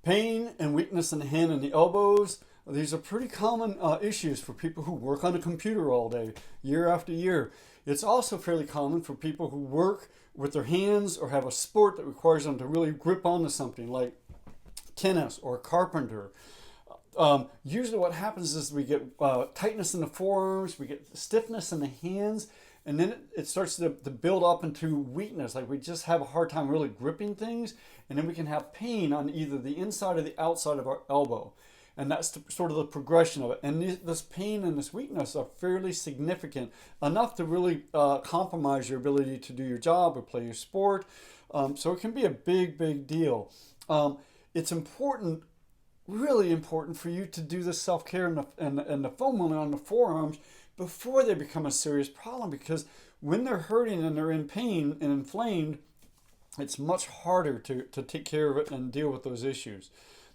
Pain and weakness in the hand and the elbows. These are pretty common issues for people who work on a computer all day, year after year. It's also fairly common for people who work with their hands or have a sport that requires them to really grip onto something like tennis or carpenter. Usually what happens is we get tightness in the forearms, we get stiffness in the hands, and then it starts to build up into weakness. Like we just have a hard time really gripping things, and then we can have pain on either the inside or the outside of our elbow. And that's sort of the progression of it. And this pain and this weakness are fairly significant, enough to really compromise your ability to do your job or play your sport. So it can be a big, big deal. It's important, really important for you to do the self-care and the foam rolling on the forearms before they become a serious problem, because when they're hurting and they're in pain and inflamed, it's much harder to take care of it and deal with those issues.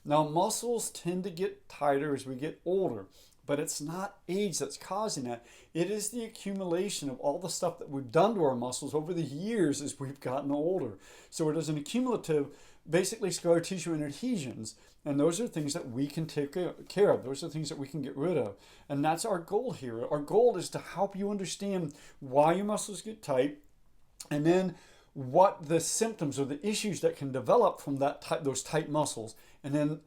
Now, muscles tend to get tighter as we get older, but it's not age that's causing that. It is the accumulation of all the stuff that we've done to our muscles over the years as we've gotten older. So it is an accumulative, basically scar tissue and adhesions, and those are things that we can take care of. Those are things that we can get rid of. And that's our goal here. Our goal is to help you understand why your muscles get tight, and then what the symptoms or the issues that can develop from those tight muscles, and then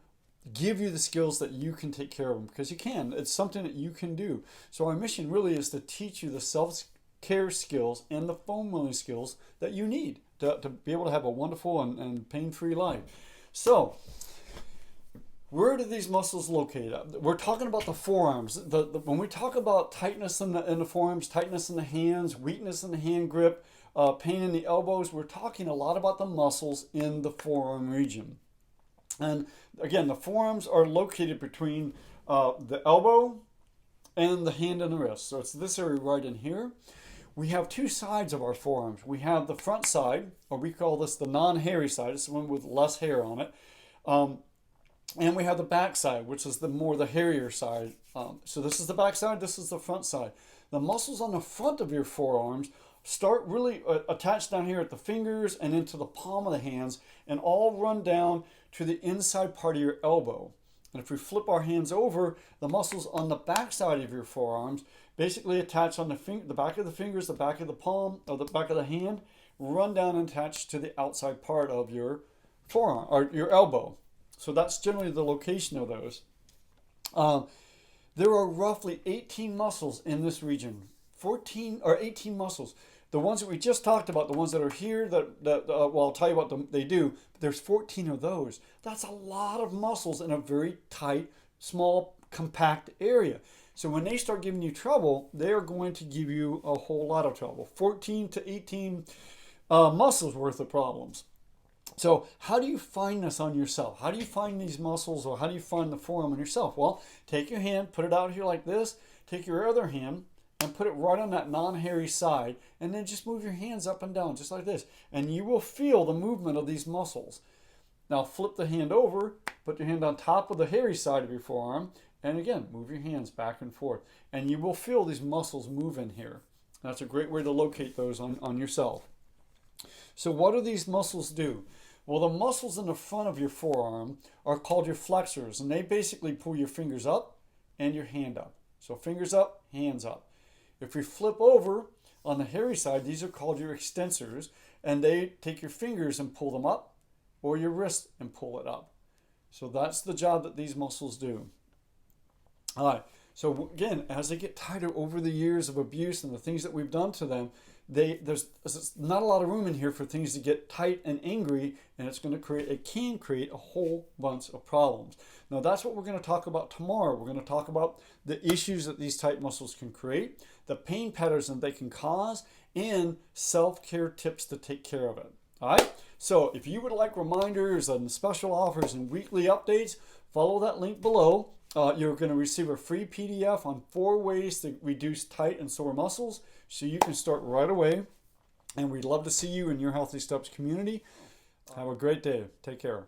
give you the skills that you can take care of them, because you can. It's something that you can do. So our mission really is to teach you the self-care skills and the foam rolling skills that you need to be able to have a wonderful and pain-free life. So where do these muscles locate? We're talking about the forearms. When we talk about tightness in the forearms, tightness in the hands, weakness in the hand grip, pain in the elbows, we're talking a lot about the muscles in the forearm region. And again, the forearms are located between the elbow and the hand and the wrist. So it's this area right in here. We have two sides of our forearms. We have the front side, or we call this the non-hairy side. It's the one with less hair on it. And we have the back side, which is the hairier side. So this is the back side, this is the front side. The muscles on the front of your forearms start really attached down here at the fingers and into the palm of the hands, and all run down to the inside part of your elbow. And if we flip our hands over, the muscles on the back side of your forearms basically attach on the back of the fingers, the back of the palm, or the back of the hand, run down and attach to the outside part of your forearm or your elbow. So that's generally the location of those. There are roughly 18 muscles in this region. 14 or 18 muscles. The ones that we just talked about, the ones that are here, well, I'll tell you what they do, but there's 14 of those. That's a lot of muscles in a very tight, small, compact area. So when they start giving you trouble, they are going to give you a whole lot of trouble. 14 to 18 muscles worth of problems. So how do you find this on yourself? How do you find these muscles, or how do you find the forearm on yourself? Well, take your hand, put it out here like this, take your other hand, and put it right on that non-hairy side, and then just move your hands up and down just like this, and you will feel the movement of these muscles. Now flip the hand over, put your hand on top of the hairy side of your forearm, and again, move your hands back and forth, and you will feel these muscles move in here. That's a great way to locate those on yourself. So what do these muscles do? Well, the muscles in the front of your forearm are called your flexors, and they basically pull your fingers up and your hand up. So fingers up, hands up. If we flip over on the hairy side, these are called your extensors, and they take your fingers and pull them up, or your wrist and pull it up. So that's the job that these muscles do. All right, so again, as they get tighter over the years of abuse and the things that we've done to them, there's not a lot of room in here for things to get tight and angry, and it can create a whole bunch of problems. Now that's what we're going to talk about tomorrow. We're going to talk about the issues that these tight muscles can create, the pain patterns that they can cause, and self-care tips to take care of it. All right, so if you would like reminders and special offers and weekly updates, follow that link below. You're going to receive a free PDF on 4 ways to reduce tight and sore muscles, so you can start right away. And we'd love to see you in your Healthy Steps community. Have a great day. Take care.